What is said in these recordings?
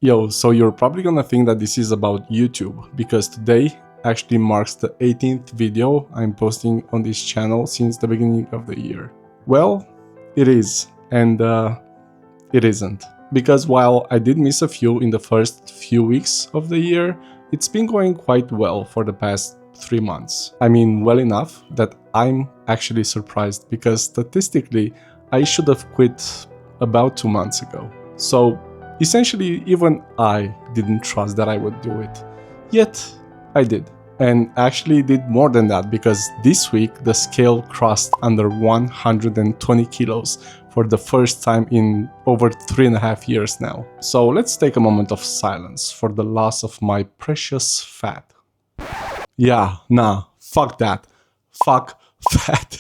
Yo, so you're probably gonna think that this is about YouTube, because today actually marks the 18th video I'm posting on this channel since the beginning of the year. Well, it is, and it isn't. Because while I did miss a few in the first few weeks of the year, it's been going quite well for the past 3 months. I mean, well enough that I'm actually surprised, because statistically, I should have quit about 2 months ago. So essentially, even I didn't trust that I would do it. Yet, I did. And actually did more than that, because this week the scale crossed under 120 kilos for the first time in over 3.5 years now. So let's take a moment of silence for the loss of my precious fat. Yeah, nah, fuck that. Fuck fat.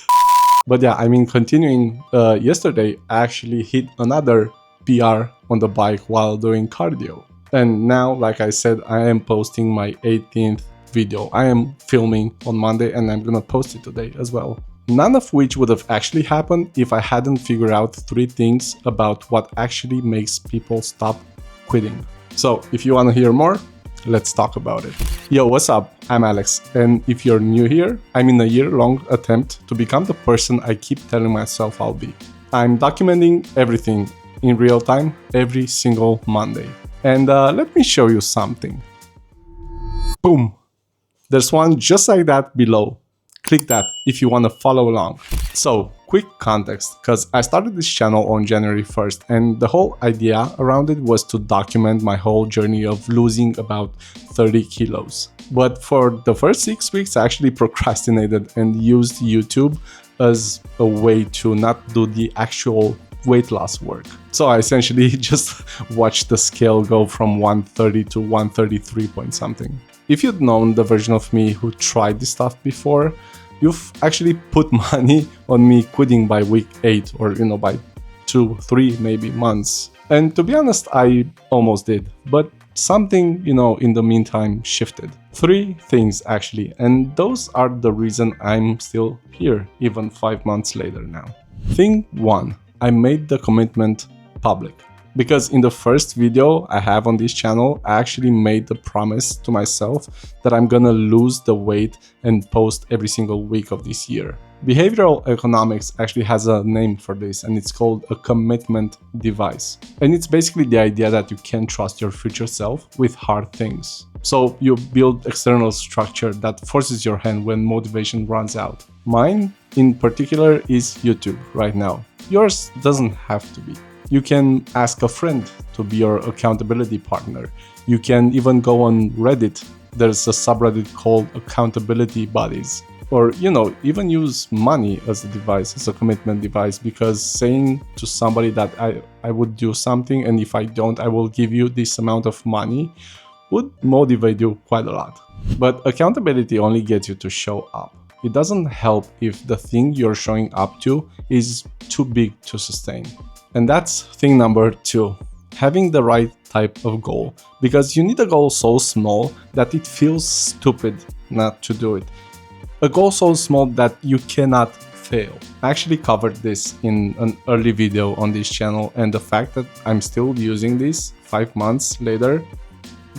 But yeah, I mean, continuing, yesterday I actually hit another PR on the bike while doing cardio. And now, like I said, I am posting my 18th video. I am filming on Monday and I'm gonna post it today as well. None of which would have actually happened if I hadn't figured out 3 things about what actually makes people stop quitting. So if you wanna hear more, let's talk about it. Yo, what's up? I'm Alex, and if you're new here, I'm in a year-long attempt to become the person I keep telling myself I'll be. I'm documenting everything in real time every single Monday. And let me show you something. Boom! There's one just like that below. Click that if you want to follow along. So, quick context, because I started this channel on January 1st, and the whole idea around it was to document my whole journey of losing about 30 kilos. But for the first 6 weeks, I actually procrastinated and used YouTube as a way to not do the actual weight loss work. So I essentially just watched the scale go from 130 to 133 point something. If you'd known the version of me who tried this stuff before, you've actually put money on me quitting by week 8 or, by 2, 3 maybe months. And to be honest, I almost did. But something, in the meantime shifted. 3 things actually, and those are the reason I'm still here, even 5 months later now. Thing 1, I made the commitment public. Because in the first video I have on this channel, I actually made the promise to myself that I'm gonna lose the weight and post every single week of this year. Behavioral economics actually has a name for this, and it's called a commitment device. And it's basically the idea that you can't trust your future self with hard things. So you build external structure that forces your hand when motivation runs out. Mine, in particular, is YouTube right now. Yours doesn't have to be. You can ask a friend to be your accountability partner. You can even go on Reddit. There's a subreddit called Accountability Buddies. Or, even use money as a device, as a commitment device, because saying to somebody that I would do something, and if I don't, I will give you this amount of money, would motivate you quite a lot. But accountability only gets you to show up. It doesn't help if the thing you're showing up to is too big to sustain. And that's thing number 2, having the right type of goal. Because you need a goal so small that it feels stupid not to do it. A goal so small that you cannot fail. I actually covered this in an early video on this channel, and the fact that I'm still using this 5 months later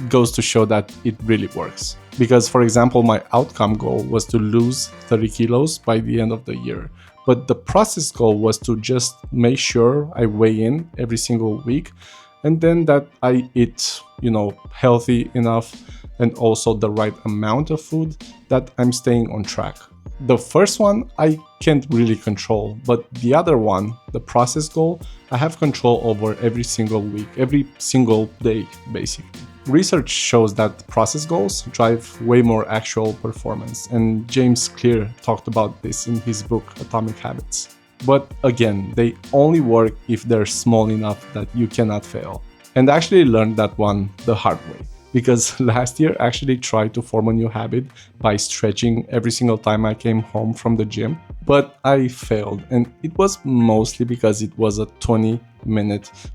goes to show that it really works. Because, for example, my outcome goal was to lose 30 kilos by the end of the year. But the process goal was to just make sure I weigh in every single week, and then that I eat, healthy enough and also the right amount of food that I'm staying on track. The first one I can't really control, but the other one, the process goal, I have control over every single week, every single day, basically. Research shows that process goals drive way more actual performance, and James Clear talked about this in his book Atomic Habits. But again, they only work if they're small enough that you cannot fail. And I actually learned that one the hard way, because last year I actually tried to form a new habit by stretching every single time I came home from the gym, but I failed, and it was mostly because it was a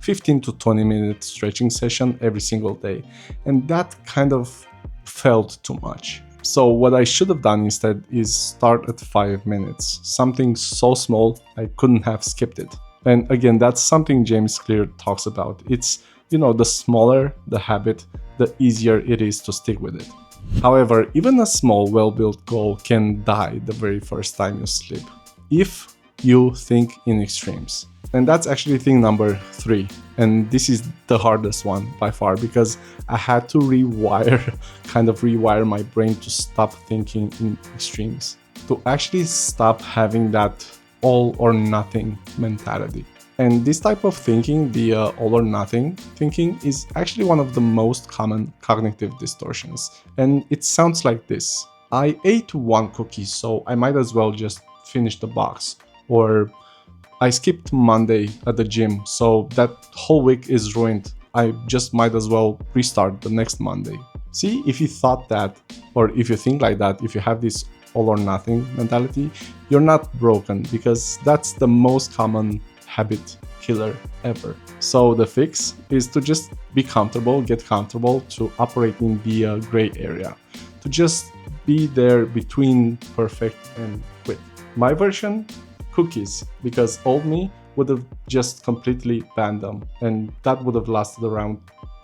15 to 20 minute stretching session every single day, and that kind of felt too much. So what I should have done instead is start at 5 minutes, something so small I couldn't have skipped it. And again, that's something James Clear talks about. It's the smaller the habit, the easier it is to stick with it. However, even a small, well-built goal can die the very first time you slip, if you think in extremes. And that's actually thing number 3. And this is the hardest one by far, because I had to rewire my brain to stop thinking in extremes, to actually stop having that all or nothing mentality. And this type of thinking, the all or nothing thinking, is actually one of the most common cognitive distortions. And it sounds like this: I ate 1 cookie, so I might as well just finish the box. Or I skipped Monday at the gym, so that whole week is ruined. I just might as well restart the next Monday. See, if you thought that, or if you think like that, if you have this all or nothing mentality, you're not broken, because that's the most common habit killer ever. So the fix is to just be comfortable, get comfortable to operate in the gray area, to just be there between perfect and quit. My version, cookies, because old me would have just completely banned them, and that would have lasted around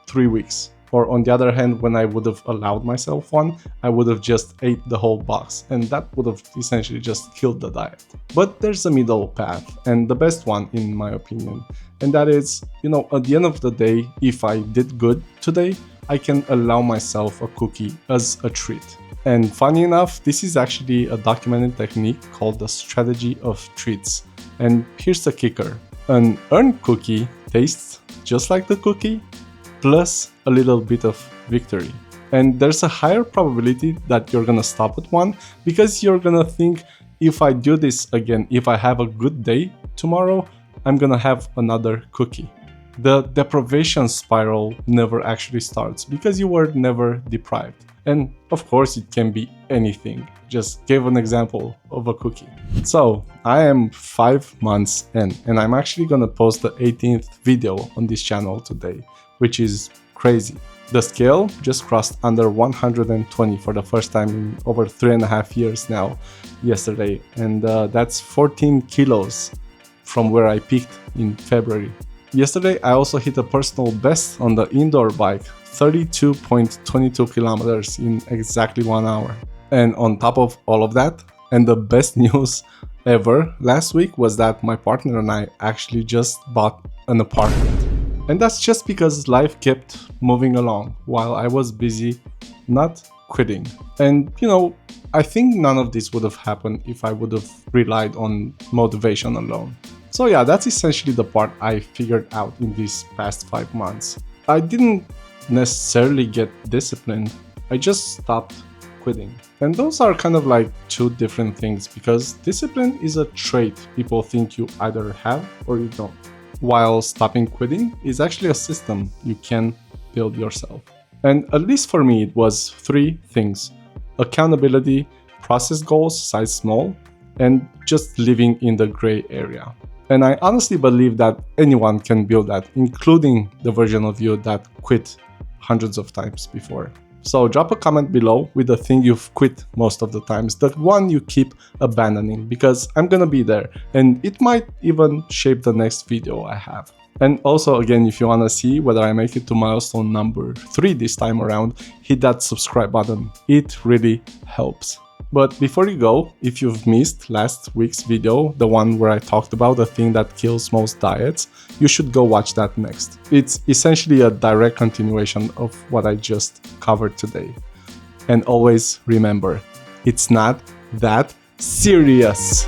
3 weeks. Or on the other hand, when I would have allowed myself one, I would have just ate the whole box, and that would have essentially just killed the diet. But there's a middle path, and the best one in my opinion, and that is, at the end of the day, if I did good today, I can allow myself a cookie as a treat. And funny enough, this is actually a documented technique called the strategy of treats. And here's the kicker: an earned cookie tastes just like the cookie, plus a little bit of victory. And there's a higher probability that you're gonna stop at one, because you're gonna think, if I do this again, if I have a good day tomorrow, I'm gonna have another cookie. The deprivation spiral never actually starts, because you were never deprived. And of course, it can be anything. Just give an example of a cookie. So I am 5 months in, and I'm actually gonna post the 18th video on this channel today, which is crazy. The scale just crossed under 120 for the first time in over 3.5 years now, yesterday. And that's 14 kilos from where I peaked in February. Yesterday, I also hit a personal best on the indoor bike, 32.22 kilometers in exactly 1 hour. And on top of all of that, and the best news ever last week, was that my partner and I actually just bought an apartment. And that's just because life kept moving along while I was busy not quitting. And I think none of this would have happened if I would have relied on motivation alone. So yeah, that's essentially the part I figured out in these past 5 months. I didn't necessarily get disciplined, I just stopped quitting. And those are kind of like 2 different things, because discipline is a trait people think you either have or you don't, while stopping quitting is actually a system you can build yourself. And at least for me, it was 3 things: accountability, process goals, size small, and just living in the gray area. And I honestly believe that anyone can build that, including the version of you that quit hundreds of times before. So drop a comment below with the thing you've quit most of the times, the one you keep abandoning, because I'm gonna be there, and it might even shape the next video I have. And also, again, if you wanna see whether I make it to milestone number 3 this time around, hit that subscribe button. It really helps. But before you go, if you've missed last week's video, the one where I talked about the thing that kills most diets, you should go watch that next. It's essentially a direct continuation of what I just covered today. And always remember, it's not that serious.